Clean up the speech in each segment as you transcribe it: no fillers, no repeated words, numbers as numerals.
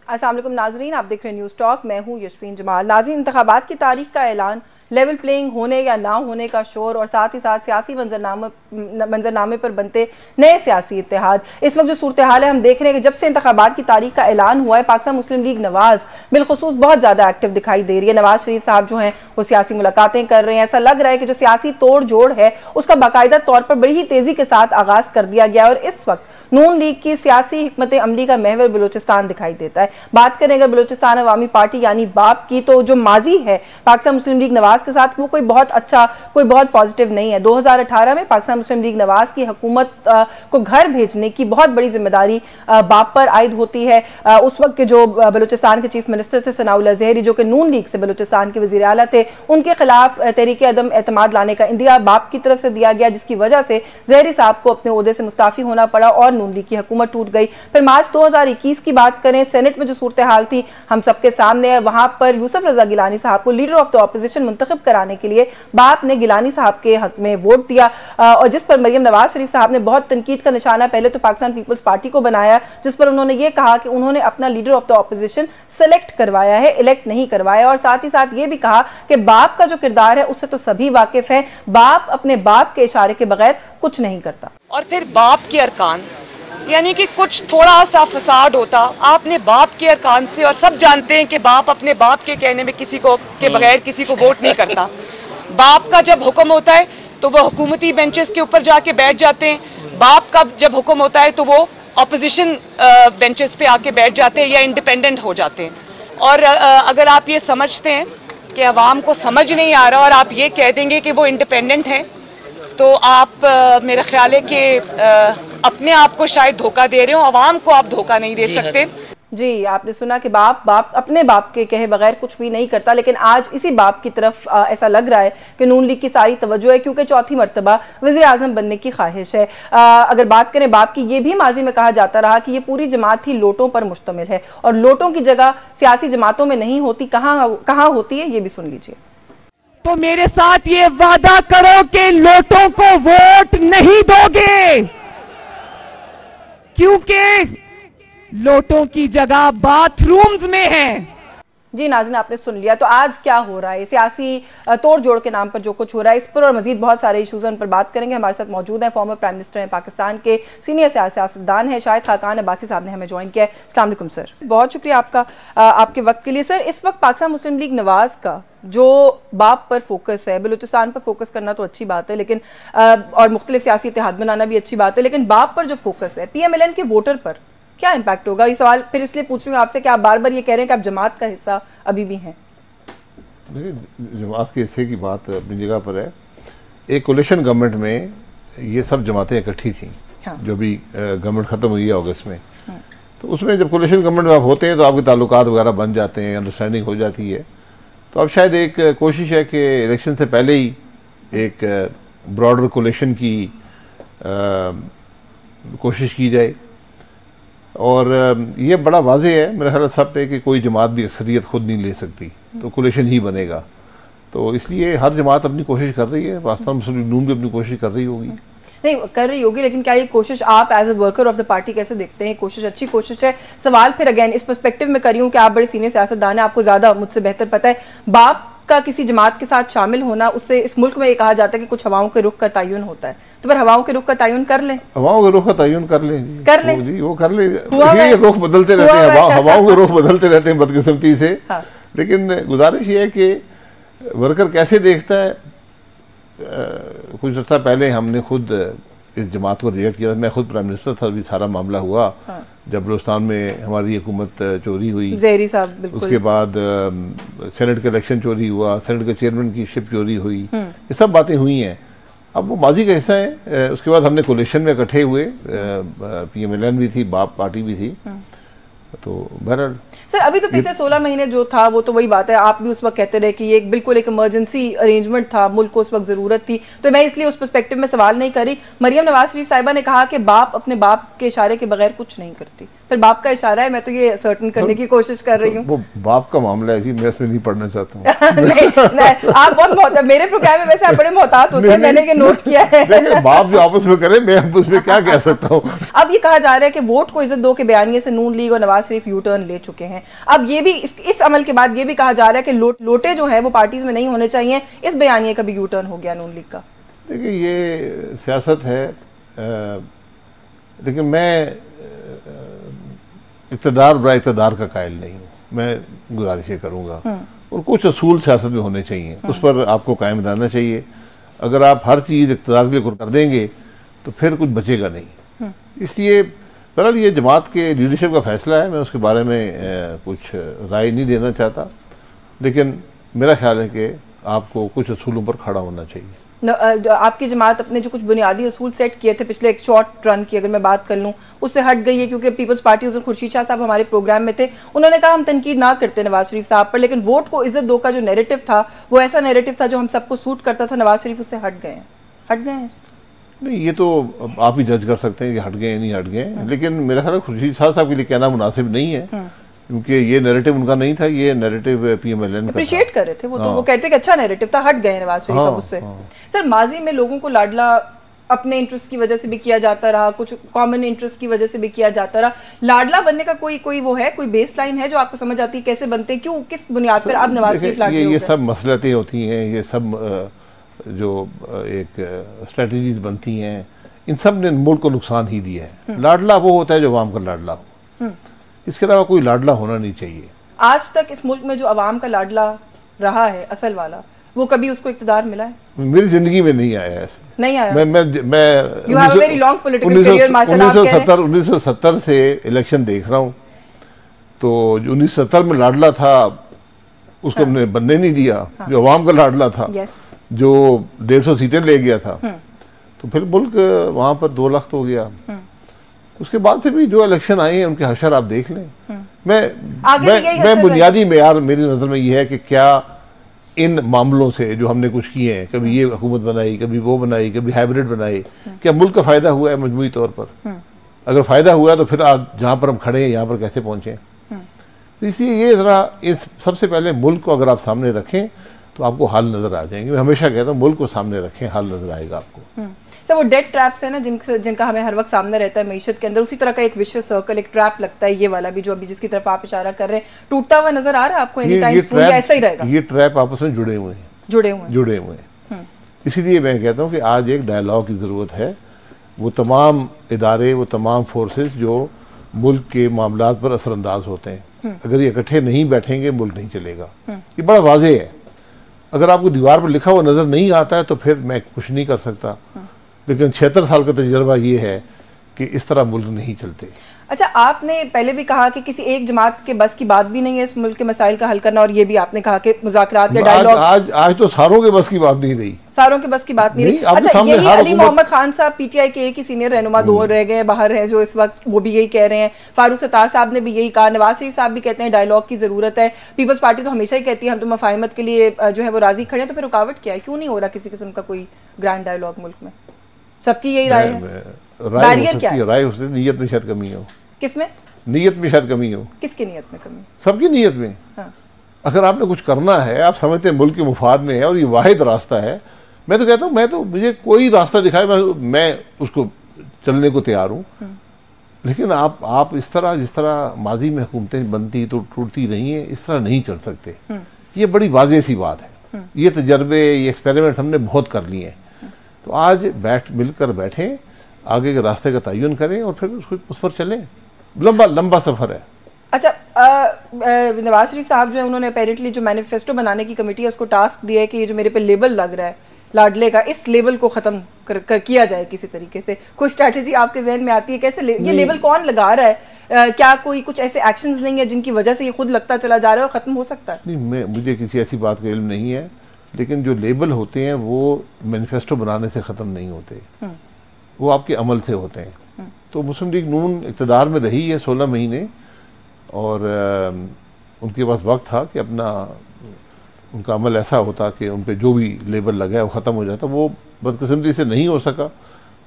अस्सलाम वालेकुम नाजरीन, आप देख रहे हैं न्यूज़ टॉक। मैं हूँ यशफीन जमाल। नाज़रीन, इंतखाबात की तारीख का ऐलान, लेवल प्लेइंग होने या ना होने का शोर और साथ ही साथ सियासी मंजरनामे पर बनते नए सियासी इत्तेहाद। इस वक्त जो सूरत हाल है, हम देख रहे हैं कि जब से इंतखाबात की तारीख का ऐलान हुआ है, पाकिस्तान मुस्लिम लीग नवाज बिलखुसूस बहुत ज़्यादा एक्टिव दिखाई दे रही है। नवाज शरीफ साहब जो हैं वो सियासी मुलाकातें कर रहे हैं। ऐसा लग रहा है कि जो सियासी तोड़ जोड़ है उसका बाकायदा तौर पर बड़ी ही तेज़ी के साथ आगाज़ कर दिया गया और इस वक्त नून लीग की सियासी हिकमत अमली का महवर बलूचिस्तान दिखाई देता है। बात करें अगर बलूचिस्तान अवामी पार्टी यानी बाप की, तो जो माजी है पाकिस्तान मुस्लिम लीग नवाज के साथ वो कोई बहुत अच्छा, कोई बहुत पॉजिटिव नहीं है। 2018 में पाकिस्तान मुस्लिम लीग नवाज की हुकूमत को घर भेजने की बहुत बड़ी जिम्मेदारी बाप पर आयद होती है। उस वक्त के जो बलूचिस्तान के चीफ मिनिस्टर थे सनाउल्लाह ज़हरी, जो कि नून लीग से बलूचिस्तान के वज़ीर आला थे, उनके खिलाफ तहरीक अदम एतमाद लाने का इंदिया बाप की तरफ से दिया गया, जिसकी वजह से ज़हरी साहब को अपने ओहदे से मुस्ताफ़ी होना पड़ा और नून लीग की हुकूमत टूट गई। फिर मार्च 2021 की बात करें, सेनेट में जो सूरत हाल थी हम सबके सामने है। वहां पर यूसुफ रजा गिलानी साहब को लीडर ऑफ द ऑपोजिशन मुंतखब कराने के लिए बाप ने गिलानी साहब के हक में वोट दिया और जिस पर मरियम नवाज शरीफ साहब ने बहुत तनकीद का निशाना पहले तो पाकिस्तान पीपल्स पार्टी को बनाया, जिस पर उन्होंने ये कहा कि उन्होंने अपना leader of the opposition select करवाया है, इलेक्ट नहीं करवाया। और साथ ही साथ ये भी कहा कि बाप का जो किरदार है उससे तो सभी वाकिफ है, बाप अपने बाप के इशारे के बगैर कुछ नहीं करता। और फिर बाप के अरकान, यानी कि कुछ थोड़ा सा फसाद होता आपने बाप के अरकान से, और सब जानते हैं कि बाप अपने बाप के कहने में किसी को के बगैर किसी को वोट नहीं करता। बाप का जब हुक्म होता है तो वो हुकूमती बेंचेस के ऊपर जाके बैठ जाते हैं, बाप का जब हुक्म होता है तो वो ऑपोजिशन बेंचेस पे आके बैठ जाते हैं या इंडिपेंडेंट हो जाते हैं। और अगर आप ये समझते हैं कि अवाम को समझ नहीं आ रहा और आप ये कह देंगे कि वो इंडिपेंडेंट हैं, तो आप मेरा ख्याल है कि अपने आप को शायद धोखा दे रहे हो, अवाम को आप धोखा नहीं दे सकते। जी, आपने सुना कि बाप अपने बाप के कहे बगैर कुछ भी नहीं करता, लेकिन आज इसी बाप की तरफ ऐसा लग रहा है कि नून लीग की सारी तवज्जो है, क्योंकि चौथी मरतबा वज़ीर आज़म बनने की ख्वाहिश है। अगर बात करें बाप की, ये भी माजी में कहा जाता रहा कि ये पूरी जमात ही लोटों पर मुश्तमिल है और लोटों की जगह सियासी जमातों में नहीं होती, कहाँ होती है, ये भी सुन लीजिए। तो मेरे साथ ये वादा करो कि लोटों को वोट नहीं दोगे, क्योंकि लोटों की जगह बाथरूम्स में है। जी नाज़रीन, आपने सुन लिया। तो आज क्या हो रहा है, सियासी तोड़ जोड़ के नाम पर जो कुछ हो रहा है, इस पर और मजीद बहुत सारे इशूज़ हैं, उन पर बात करेंगे। हमारे साथ मौजूद हैं फॉर्मर प्राइम मिनिस्टर हैं पाकिस्तान के, सीनियर सियासतदान हैं शाहिद खाकान अब्बासी साहब ने हमें ज्वाइन किया है। अस्सलाम वालेकुम सर, बहुत शुक्रिया आपका आपके वक्त के लिए। सर, इस वक्त पाकिस्तान मुस्लिम लीग नवाज का जो बाप पर फोकस है, बलूचिस्तान पर फोकस करना तो अच्छी बात है, लेकिन और मुख्तलिफ सियासी इत्तेहाद बनाना भी अच्छी बात है, लेकिन बाप पर जो फोकस है, PMLN के वोटर पर क्या इम्पैक्ट होगा? ये सवाल फिर इसलिए पूछ रही हूँ आपसे कि आप बार बार ये कह रहे हैं कि आप जमात का हिस्सा अभी भी हैं। देखिए, जमात के हिस्से की बात अपनी जगह पर है। एक कोलिशन गवर्नमेंट में ये सब जमातें इकट्ठी थीं। हाँ। जो भी गवर्नमेंट ख़त्म हुई है अगस्त में, तो उसमें जब कोलिशन गवर्नमेंट में आप होते हैं तो आपके ताल्लुकात वगैरह बन जाते हैं, अंडरस्टैंडिंग हो जाती है। तो अब शायद एक कोशिश है कि इलेक्शन से पहले ही एक ब्रॉडर कोलिशन की कोशिश की जाए। और ये बड़ा वाज़ेह है मेरे ख्याल सब पे कि कोई जमात भी अक्सरियत खुद नहीं ले सकती, तो कोलिशन ही बनेगा। तो इसलिए हर जमात अपनी कोशिश कर रही है, पाकिस्तान मुस्लिम लीग नून भी अपनी कोशिश कर रही होगी। नहीं कर रही होगी, लेकिन क्या ये कोशिश आप as a worker of the party कैसे देखते हैं? कोशिश अच्छी कोशिश है। सवाल फिर अगेन इस पर्सपेक्टिव में करी हूँ कि आप बड़े सीनियर सियासतदान हैं, आपको ज़्यादा मुझसे बेहतर पता है, बाप का किसी जमात के साथ शामिल होना, उससे इस मुल्क में ये कहा जाता है कि कुछ हवाओं के रुख का तयन होता है, तो फिर हवाओं के रुख का तयन कर लें, हवाओं के रुख का तयन कर लें जी, वो कर ले। ये रुख बदलते रहते हैं, हवाओं के रुख बदलते रहते हैं बदकिस्मती से। हाँ। लेकिन गुजारिश ये है कि वर्कर कैसे देखता है। कुछ अर्सा पहले हमने खुद इस जमात को रिजेक्ट किया था, मैं खुद प्राइम मिनिस्टर था, अभी सारा मामला हुआ। हाँ। जब बलूचिस्तान में हमारी हुकूमत चोरी हुई, ज़हरी साहब, उसके बाद सेनेट का इलेक्शन चोरी हुआ, सेनेट के चेयरमैन की शिप चोरी हुई, ये सब बातें हुई हैं। अब वो माजी का हिस्सा है। उसके बाद हमने कोलिशन में इकट्ठे हुए, PMLN भी थी, बाप पार्टी भी थी। तो बहरहाल सर, अभी तो पिछले 16 महीने जो था वो तो वही बात है, आप भी उस वक्त कहते रहे कि ये बिल्कुल एक इमरजेंसी अरेंजमेंट था, मुल्क को उस वक्त ज़रूरत थी, तो मैं इसलिए उस पर्सपेक्टिव में सवाल नहीं करी। मरियम नवाज शरीफ साहिबा ने कहा कि बाप अपने बाप के इशारे के बगैर कुछ नहीं करती, फिर बाप का इशारा है, मैं तो ये सर्टन करने की कोशिश कर रही हूँ। वो बाप का मामला है जी, मैं इसमें नहीं पढ़ना चाहता हूँ। नहीं, आप बहुत मेरे प्रोग्राम में वैसे आप बड़े मोहतात होते हैं, मैंने ये नोट किया है। बाप जो आपस में करे, मैं उसमें क्या कह सकता हूँ। अब ये कहा जा रहा है कि वोट को इज्जत दो के बयानिए से नून लीग और नवाज शरीफ यू टर्न ले चुके हैं। अब ये भी इस अमल के बाद ये भी कहा जा रहा है कि लोटे जो है वो पार्टीज में नहीं होने चाहिए। इस बयानिए का भी यू टर्न हो गया नून लीग का। देखिए ये सियासत है, लेकिन मैं इक़्तिदार बड़ा इक़्तिदार का कायल नहीं हूँ। मैं गुजारिश करूँगा और कुछ असूल सियासत में होने चाहिए, उस पर आपको कायम रहना चाहिए। अगर आप हर चीज़ इक़्तिदार के लिए कर देंगे तो फिर कुछ बचेगा नहीं। इसलिए बहरहाल ये जमात के लीडरशिप का फैसला है, मैं उसके बारे में कुछ राय नहीं देना चाहता, लेकिन मेरा ख्याल है कि आपको कुछ असूलों पर खड़ा होना चाहिए। आपकी जमात अपने जो कुछ बुनियादी असूल सेट किए थे पिछले एक शॉर्ट रन की अगर मैं बात कर लूँ, उससे हट गई है, क्योंकि पीपल्स पार्टी उस खुर्शीद शाह साहब हमारे प्रोग्राम में थे, उन्होंने कहा हम तनकीद ना करते नवाज शरीफ साहब पर, लेकिन वोट को इज्जत दो का जो नैरेटिव था वो ऐसा नैरेटिव था जो हम सबको सूट करता था, नवाज शरीफ उससे हट गए हैं। नहीं, ये तो आप ही जज कर सकते हैं कि हट गए नहीं हट गए, लेकिन मेरा ख्याल है खुर्शीद शाह साहब के लिए कहना मुनासिब नहीं है, क्योंकि ये नैरेटिव उनका नहीं था, ये नैरेटिव पीएमएलएन का अप्रिशिएट कर रहे थे वो। तो वो कहते कि अच्छा नैरेटिव था, हट गए नवाज शरीफ उससे। सर, माजी में लोगों को लाडला अपने इंटरेस्ट की वजह से भी किया जाता रहा, कुछ कॉमन इंटरेस्ट की वजह से भी किया जाता रहा। लाडला बनने का कोई वो है, कोई बेस लाइन है जो आपको समझ आती है कैसे बनते हैं, क्यों, किस बुनियाद पर आप नवाज शरीफ लाडले हो गए? ये सब मसलतें होती हैं, ये सब जो एक स्ट्रेटजीज बनती हैं, इन सब ने मुल्क को नुकसान ही दिया है। लाडला वो होता है जो अवाम का लाडला हो, इसके अलावा कोई लाडला होना नहीं चाहिए। आज तक इस मुल्क में जो अवाम का लाडला रहा है असल वाला, वो कभी उसको इक़्तिदार मिला है? मेरी जिंदगी में नहीं आया ऐसे, नहीं आया। मैं 1970 से इलेक्शन देख रहा हूँ, तो 1970 में लाडला था उसको हमने बनने नहीं दिया, जो अवाम का लाडला था, जो 150 सीटें ले गया था, तो फिर मुल्क वहां पर 2 लाख तो हो गया। उसके बाद से भी जो इलेक्शन आए हैं उनके हशर आप देख लें। मैं बुनियादी मेयार मेरी नज़र में ये है कि क्या इन मामलों से जो हमने कुछ किए हैं, कभी ये हुकूमत बनाई, कभी वो बनाई, कभी हाइब्रिड बनाई, क्या मुल्क का फ़ायदा हुआ है मजमूई तौर पर? अगर फ़ायदा हुआ तो फिर आज जहाँ पर हम खड़े हैं यहाँ पर कैसे पहुँचे? तो इसलिए ये ज़रा इस सबसे पहले मुल्क को अगर आप सामने रखें तो आपको हाल नज़र आ जाएंगे। मैं हमेशा कहता हूँ मुल्क को सामने रखें, हाल नज़र आएगा आपको। सर, वो डेट ट्रैप्स है ना जिनका हमें हर वक्त सामने रहता है मीशत के अंदर, उसी तरह का एक विशेष सर्कल, एक ट्रैप लगता है ये वाला भी, जो अभी जिसकी तरफ आप इशारा कर रहे हैं, टूटता हुआ नजर आ रहा है आपको? एनी टाइम सून ऐसा ही रहेगा? ये ट्रैप आपस में जुड़े हुए हैं। इसीलिए मैं कहता हूँ कि आज एक डायलॉग की ज़रूरत है। वो तमाम इदारे, वो तमाम फोर्सेस जो मुल्क के मामलात पर असरअंदाज होते हैं, अगर ये इकट्ठे नहीं बैठेंगे मुल्क नहीं चलेगा। ये बड़ा वाज़ेह है। अगर आपको दीवार पर लिखा हुआ नज़र नहीं आता है तो फिर मैं कुछ नहीं कर सकता, लेकिन 76 साल का तजर्बा ये है कि इस तरह मुल्क नहीं चलते। अच्छा, आपने पहले भी कहा कि किसी एक जमात के बस की बात भी नहीं है इस मुल्क के मसाइल का हल करना, और ये भी आपने कहा कि मुज़ाकरात के डायलॉग आज तो सारों के बस की बात नहीं रही, सारों के बस की बात नहीं रही। अच्छा, यही अली मोहम्मद खान साहब पीटीआई के एक ही सीनियर रहनुमा, 2 रह गए बाहर हैं जो इस वक्त, वो भी यही कह रहे हैं। फारूक सत्तार साहब ने भी यही कहा, नवाज शरीफ साहब भी कहते हैं डायलॉग की जरूरत है। पीपल्स पार्टी तो हमेशा ही कहती है हम तो मफाहिमत के लिए जो है वो राजी खड़े हैं, तो फिर रुकावट क्या है? क्यों नहीं हो रहा किसी किस्म का कोई ग्रैंड डायलॉग मुल्क में? सबकी यही राय है। बैरियर क्या है? राय उसने नीयत में शायद कमी हो। किसमें? नीयत में शायद कमी हो। किसकी नीयत में कमी? सबकी नीयत में। हाँ। अगर आपने कुछ करना है, आप समझते हैं मुल्क के मुफाद में है और ये वाहिद रास्ता है, मैं तो कहता हूँ मुझे कोई रास्ता दिखाए मैं उसको चलने को तैयार हूँ, लेकिन आप इस तरह जिस तरह माजी में हुकूमतें बनती तो टूटती रही हैं, इस तरह नहीं चल सकते। ये बड़ी वाज़ेह सी बात है। ये तजर्बे, ये एक्सपेरिमेंट हमने बहुत कर लिए हैं। तो आज मिलकर बैठें, आगे के रास्ते का तयन करें और फिर उस पर चलें। लंबा सफ़र है। अच्छा, नवाज शरीफ साहब जो है उन्होंने अपेरेंटली जो मैनिफेस्टो बनाने की कमेटी है उसको टास्क दिया है कि ये जो मेरे पे लेबल लग रहा है लाडले का, इस लेबल को ख़त्म किया जाए किसी तरीके से। कोई स्ट्रैटेजी आपके जहन में आती है कैसे? ये लेबल कौन लगा रहा है? क्या कोई कुछ ऐसे एक्शंस नहीं है जिनकी वजह से ये खुद लगता चला जा रहा है और ख़त्म हो सकता है? नहीं, मुझे किसी ऐसी बात का इल्म नहीं है, लेकिन जो लेबल होते हैं वो मैनिफेस्टो बनाने से ख़त्म नहीं होते, वो आपके अमल से होते हैं। तो मुस्लिम लीग नून इक़्तिदार में रही है 16 महीने, और उनके पास वक्त था कि अपना उनका अमल ऐसा होता कि उन पर जो भी लेबल लगा है वो ख़त्म हो जाता। वो बदकिस्मती से नहीं हो सका।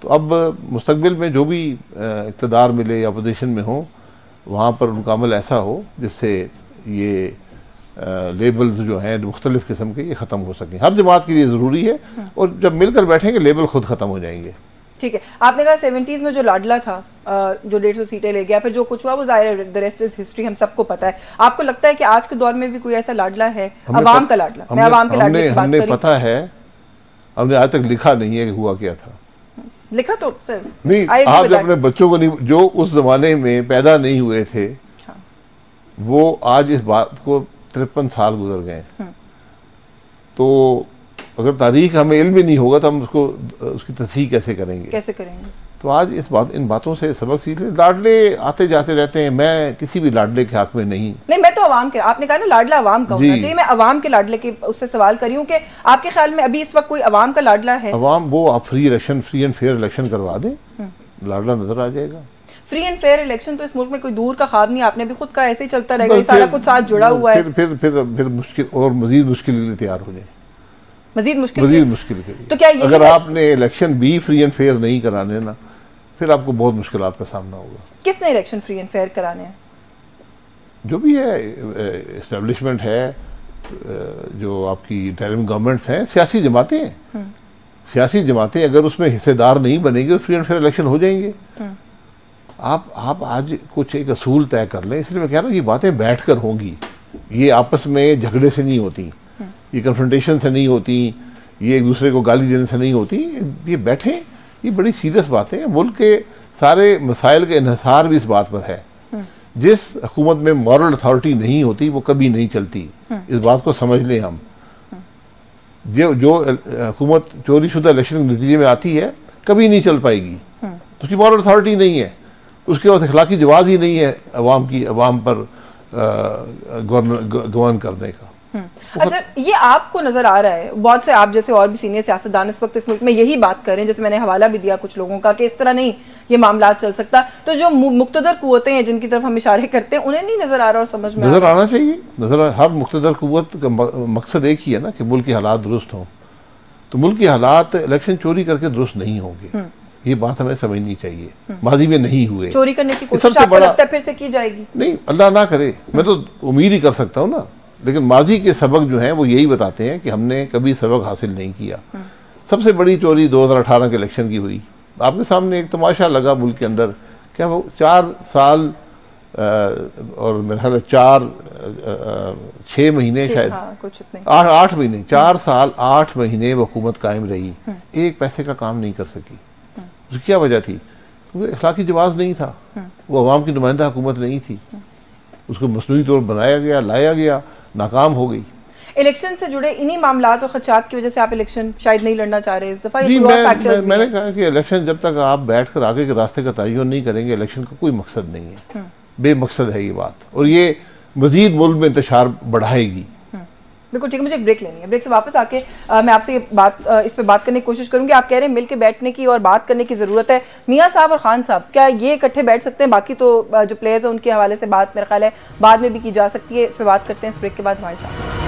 तो अब मुस्तकबिल में जो भी इक़्तिदार मिले या अपोजिशन में हो, वहाँ पर उनका अमल ऐसा हो जिससे ये लेबल्स जो हैं मुख्तलिफ़ किस्म के ये ख़त्म हो सकें। हर जमात के लिए ज़रूरी है, और जब मिलकर बैठेंगे लेबल खुद ख़त्म हो जाएंगे। ठीक है, आपने कहा 70s में जो लाडला था जो 150 सीटें ले गया, फिर जो कुछ हुआ वो जाहिर है, द रेस्ट इज हिस्ट्री, हम सबको पता है। आपको लगता है कि आज के दौर में भी कोई ऐसा लाडला है, अवाम का लाडला? मैं अवाम के लाडले की बात कर रही हूं। पता है, हमने आज तक लिखा नहीं है कि हुआ क्या था। लिखा तो सर नहीं, आप जब अपने बच्चों को नहीं, जो उस जमाने में पैदा नहीं हुए थे, वो आज इस बात को 53 साल गुजर गए, तो अगर तारीख हमें इल्म ही नहीं होगा तो हम उसकी तस्हीह कैसे करेंगे? तो आज इन बातों से सबक सीख लें। लाडले आते जाते रहते हैं, मैं किसी भी लाडले के हक में नहीं। मैं तो अवाम के, आपने कहा ना लाडला अवाम का होना चाहिए, मैं अवाम के लाडले की उससे सवाल करी हूँ कि आपके ख्याल में अभी इस वक्त कोई अवाम का लाडला है? अवाम वो आप फ्री एंड फेयर इलेक्शन करवा दें, लाडला नजर आ जाएगा। फ्री एंड फेयर इलेक्शन तो इस मुल्क में कोई दूर का ख्वाब नहीं, आपने भी खुद कहा ऐसे ही चलता रहेगा, सारा कुछ साथ जुड़ा हुआ है। फिर मुश्किल और मजीद मुश्किल के लिए तैयार हो जाए, मजीद मुश्किल के लिए। तो क्या अगर आपने इलेक्शन भी फ्री एंड फेयर नहीं कराने ना, फिर आपको बहुत मुश्किलात का सामना होगा। किसने इलेक्शन फ्री एंड फेयर कराने हैं? जो भी है, एस्टेब्लिशमेंट है, जो आपकी इंटरिम गवर्नमेंट्स हैं, सियासी जमातें हैं। सियासी जमातें अगर उसमें हिस्सेदार नहीं बनेंगे तो फ्री एंड फेयर इलेक्शन हो जाएंगे। आप आज कुछ एक असूल तय कर लें, इसलिए मैं कह रहा हूँ ये बातें बैठ कर होंगी, ये आपस में झगड़े से नहीं होती, ये कन्फ्रंटेशन से नहीं होती, ये एक दूसरे को गाली देने से नहीं होती। ये बैठे, ये बड़ी सीरियस बातें हैं। मुल्क के सारे मसाइल का इन्हिसार भी इस बात पर है, जिस हुकूमत में मॉरल अथॉरिटी नहीं होती वो कभी नहीं चलती, इस बात को समझ लें हम। जो हुकूमत चोरी शुदा इलेक्शन के नतीजे में आती है कभी नहीं चल पाएगी, तो उसकी मॉरल अथॉरिटी नहीं है, उसके पास अखलाकी जवाज़ ही नहीं है अवाम पर गवर्न करने का। अच्छा, ये आपको नजर आ रहा है, बहुत से आप जैसे और भी सीनियर सियासतदान इस वक्त इस मुल्क में यही बात कर रहे हैं, जैसे मैंने हवाला भी दिया कुछ लोगों का कि इस तरह नहीं ये मामला चल सकता, तो जो मुक्तदर कुव्वतें हैं जिनकी तरफ हम इशारे करते हैं उन्हें नहीं नजर आ रहा और समझ में नजर आना चाहिए। हर मुक्तदर कुव्वत का मकसद एक ही है ना कि मुल्क के हालात दुरुस्त हों, तो मुल्क के हालात इलेक्शन चोरी करके दुरुस्त नहीं होंगे, ये बात हमें समझनी चाहिए। माजी में नहीं हुए, चोरी करने की कोशिश आपको लगता है फिर से की जाएगी? नहीं, अल्लाह ना करे, मैं तो उम्मीद ही कर सकता हूँ ना, लेकिन माजी के सबक जो हैं वो यही बताते हैं कि हमने कभी सबक हासिल नहीं किया। सबसे बड़ी चोरी 2018 के इलेक्शन की हुई, आपके सामने एक तमाशा लगा मुल्क के अंदर, क्या वो 4 साल और मेरे ख्याल 6 महीने शायद, 8 महीने, 4 साल 8 महीने वो हुकूमत कायम रही, एक पैसे का काम नहीं कर सकी। उसकी क्या वजह थी? क्योंकि अखलाकी जवाज़ नहीं था, वो अवाम की नुमाइंदा हुकूमत नहीं थी, उसको मसनूई तौर बनाया गया, लाया गया, नाकाम हो गई। इलेक्शन से जुड़े इन्हीं मामलात और खदशात की वजह से आप इलेक्शन शायद नहीं लड़ना चाह रहे इस दफा? मैंने कहा कि इलेक्शन जब तक आप बैठकर आगे के रास्ते का तयन नहीं करेंगे, इलेक्शन का कोई मकसद नहीं है, बेमकसद है ये बात, और ये मजीद मुल्क में इंतशार बढ़ाएगी। बिल्कुल ठीक है, मुझे एक ब्रेक लेनी है, ब्रेक से वापस आके मैं आपसे इस पे बात करने की कोशिश करूंगी। आप कह रहे हैं मिल के बैठने की और बात करने की ज़रूरत है, मियाँ साहब और खान साहब क्या ये इकट्ठे बैठ सकते हैं? बाकी तो जो प्लेयर्स हैं उनके हवाले से बात मेरा ख्याल है बाद में भी की जा सकती है, इस पर बात करते हैं इस ब्रेक के बाद हमारे साथ।